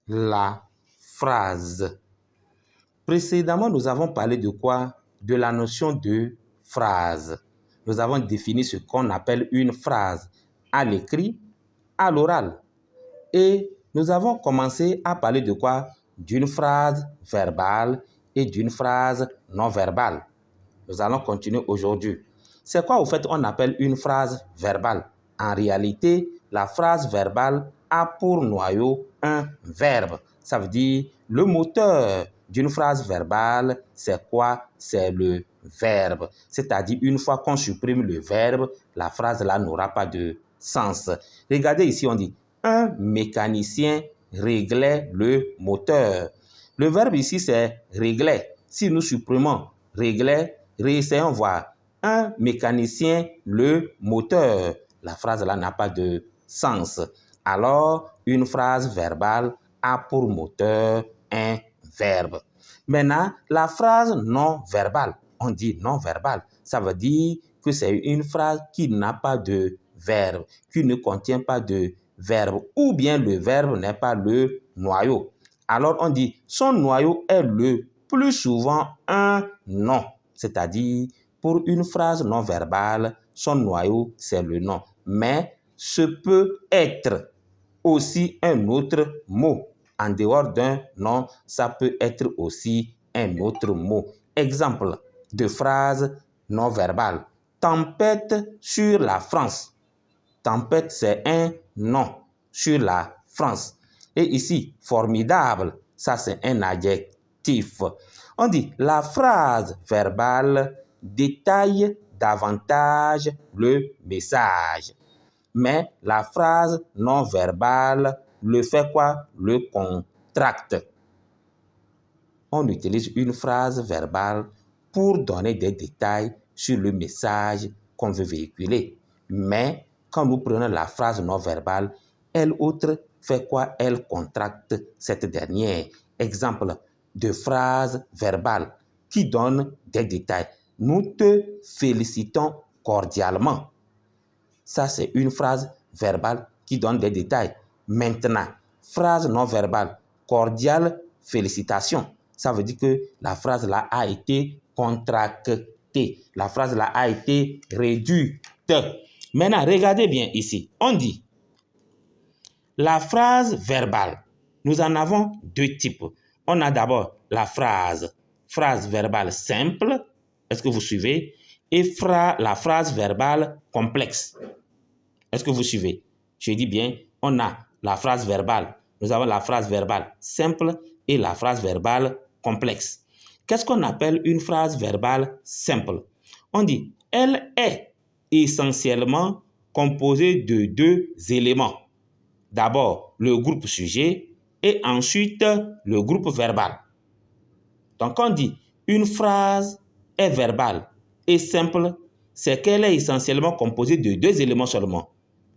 la phrase. Précédemment, nous avons parlé de quoi? De la notion de phrase. Nous avons défini ce qu'on appelle une phrase à l'écrit, à l'oral. Et nous avons commencé à parler de quoi? D'une phrase verbale et d'une phrase non verbale. Nous allons continuer aujourd'hui. C'est quoi au fait on appelle une phrase verbale? En réalité, la phrase verbale a pour noyau un verbe. Ça veut dire le moteur d'une phrase verbale, c'est quoi? C'est le verbe. C'est-à-dire une fois qu'on supprime le verbe, la phrase là n'aura pas de sens. Regardez ici, on dit un mécanicien réglait le moteur. Le verbe ici, c'est régler. Si nous supprimons régler, réessayons voir. Un mécanicien le moteur. La phrase là n'a pas de sens. Alors, une phrase verbale a pour moteur un verbe. Maintenant, la phrase non verbale. On dit non verbale. Ça veut dire que c'est une phrase qui n'a pas de verbe, qui ne contient pas de verbe, ou bien le verbe n'est pas le noyau. Alors, on dit son noyau est le plus souvent un nom. C'est-à-dire, pour une phrase non verbale, son noyau, c'est le nom. Mais ce peut être aussi un autre mot. En dehors d'un nom, ça peut être aussi un autre mot. Exemple de phrase non verbale. Tempête sur la France. Tempête, c'est un nom sur la France. Et ici, formidable, ça c'est un adjectif. On dit la phrase verbale détaille davantage le message. Mais la phrase non verbale le fait quoi? Le contracte. On utilise une phrase verbale pour donner des détails sur le message qu'on veut véhiculer. Mais quand nous prenons la phrase non verbale, elle autre fait quoi? Elle contracte cette dernière. Exemple de phrase verbale qui donne des détails. Nous te félicitons cordialement. Ça, c'est une phrase verbale qui donne des détails. Maintenant, phrase non verbale, cordiale félicitation. Ça veut dire que la phrase là a été contractée. La phrase là a été réduite. Maintenant, regardez bien ici. On dit la phrase verbale. Nous en avons deux types. On a d'abord la phrase verbale simple. Est-ce que vous suivez? Et la phrase verbale complexe. Est-ce que vous suivez? Je dis bien, on a la phrase verbale. Nous avons la phrase verbale simple et la phrase verbale complexe. Qu'est-ce qu'on appelle une phrase verbale simple? On dit, elle est essentiellement composée de deux éléments. D'abord, le groupe sujet et ensuite le groupe verbal. Donc, on dit, une phrase est verbale et simple, c'est qu'elle est essentiellement composée de deux éléments seulement.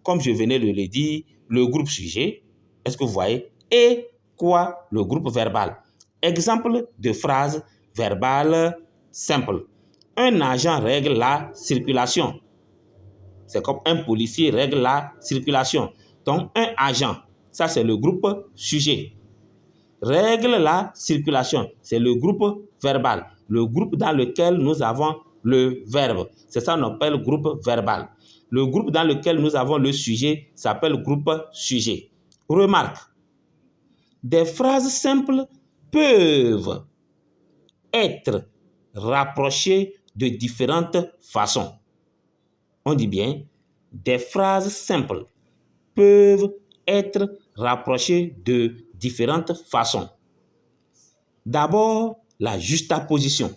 Comme je venais de le dire, le groupe sujet, est-ce que vous voyez? Et quoi? Le groupe verbal. Exemple de phrase verbale simple. Un agent règle la circulation. C'est comme un policier règle la circulation. Donc, un agent, ça c'est le groupe sujet. Règle la circulation, c'est le groupe verbal. Le groupe dans lequel nous avons le verbe. C'est ça qu'on appelle groupe verbal. Le groupe dans lequel nous avons le sujet s'appelle groupe sujet. Remarque, des phrases simples peuvent être rapprochées de différentes façons. On dit bien, des phrases simples peuvent être rapprochées de différentes façons. D'abord, la juxtaposition.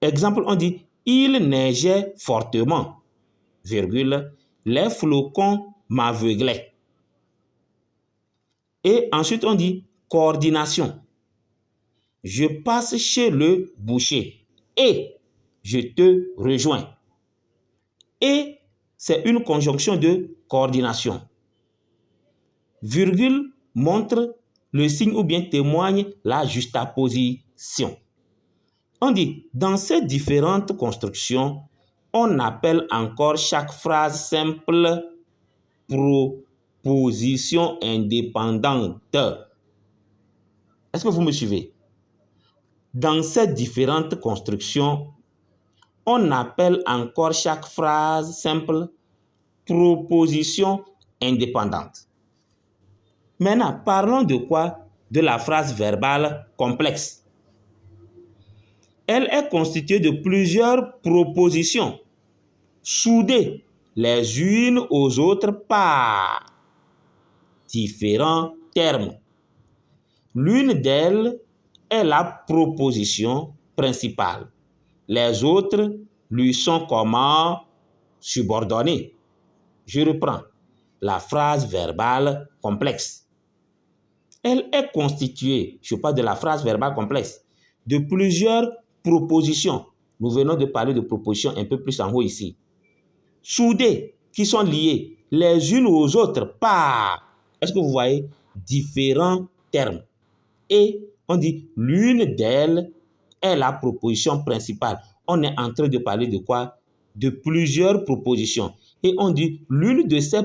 Exemple, on dit « Il neigeait fortement, virgule, les flocons m'aveuglaient ». Et ensuite, on dit « Coordination ». Je passe chez le boucher et je te rejoins. Et c'est une conjonction de coordination. Virgule montre le signe ou bien témoigne la juxtaposition. On dit, dans ces différentes constructions, on appelle encore chaque phrase simple positions indépendantes. Est-ce que vous me suivez? Dans ces différentes constructions, on appelle encore chaque phrase simple proposition indépendante. Maintenant, parlons de quoi? De la phrase verbale complexe. Elle est constituée de plusieurs propositions soudées les unes aux autres par différents termes. L'une d'elles est la proposition principale. Les autres lui sont comment subordonnées. Je reprends. La phrase verbale complexe. Elle est constituée, je parle de la phrase verbale complexe, de plusieurs propositions. Nous venons de parler de propositions un peu plus en haut ici. Soudées, qui sont liées les unes aux autres par, est-ce que vous voyez, différents termes. Et on dit l'une d'elles est la proposition principale. On est en train de parler de quoi? De plusieurs propositions. Et on dit l'une de ces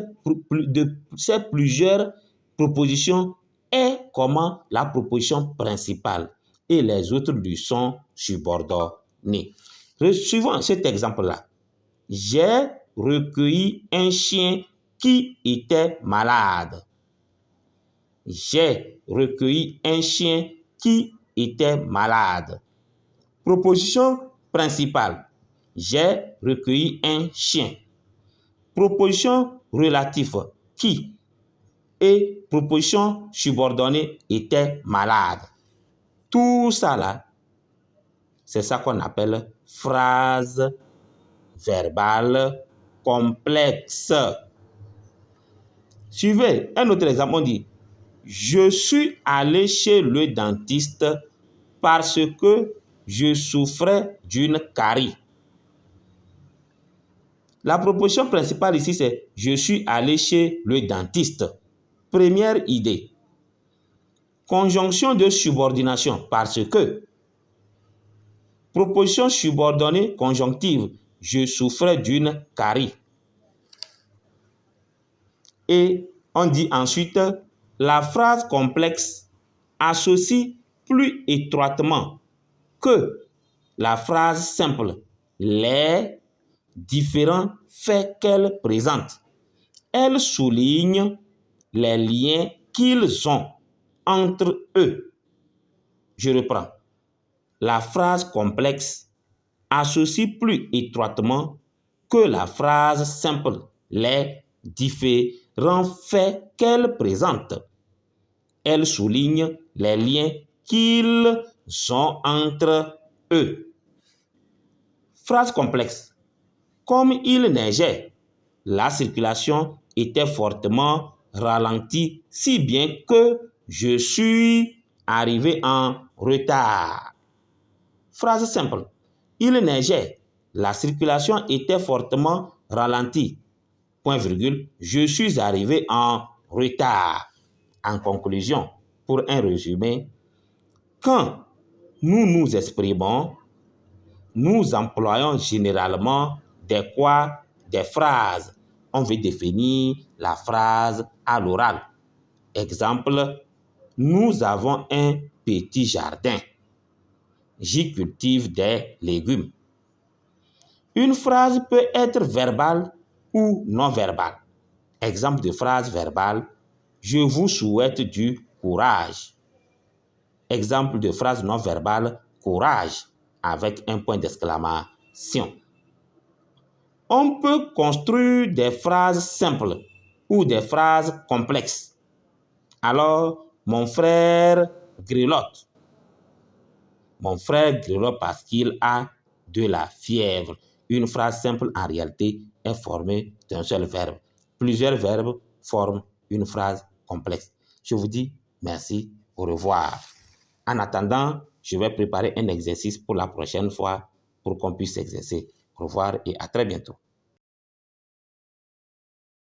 plusieurs propositions est comment la proposition principale. Et les autres lui sont subordonnés. Suivons cet exemple-là. J'ai recueilli un chien qui était malade. J'ai recueilli un chien qui était malade. Proposition principale. J'ai recueilli un chien. Proposition relative. Qui? Et proposition subordonnée était malade. Tout ça là, c'est ça qu'on appelle phrase verbale complexe. Suivez un autre exemple, on dit je suis allé chez le dentiste parce que je souffrais d'une carie. La proposition principale ici, c'est je suis allé chez le dentiste. Première idée. Conjonction de subordination parce que. Proposition subordonnée conjonctive. Je souffrais d'une carie. Et on dit ensuite, la phrase complexe associe plus étroitement que la phrase simple les différents faits qu'elle présente. Elle souligne les liens qu'ils ont entre eux. Je reprends. La phrase complexe associe plus étroitement que la phrase simple les différents faits qu'elle présente. Elle souligne les liens qu'ils ont entre eux. Phrase complexe. Comme il neigeait, la circulation était fortement ralentie, si bien que je suis arrivé en retard. Phrase simple. Il neigeait, la circulation était fortement ralentie. Point virgule, je suis arrivé en retard. En conclusion, pour un résumé, quand nous nous exprimons, nous employons généralement des phrases. On veut définir la phrase à l'oral. Exemple, nous avons un petit jardin. J'y cultive des légumes. Une phrase peut être verbale ou non verbale. Exemple de phrase verbale, je vous souhaite du courage. Exemple de phrase non verbale, courage, avec un point d'exclamation. On peut construire des phrases simples ou des phrases complexes. Alors, mon frère grelotte. Mon frère grelotte parce qu'il a de la fièvre. Une phrase simple, en réalité, est formée d'un seul verbe. Plusieurs verbes forment une phrase complexe. Je vous dis merci, au revoir. En attendant, je vais préparer un exercice pour la prochaine fois pour qu'on puisse s'exercer. Au revoir et à très bientôt.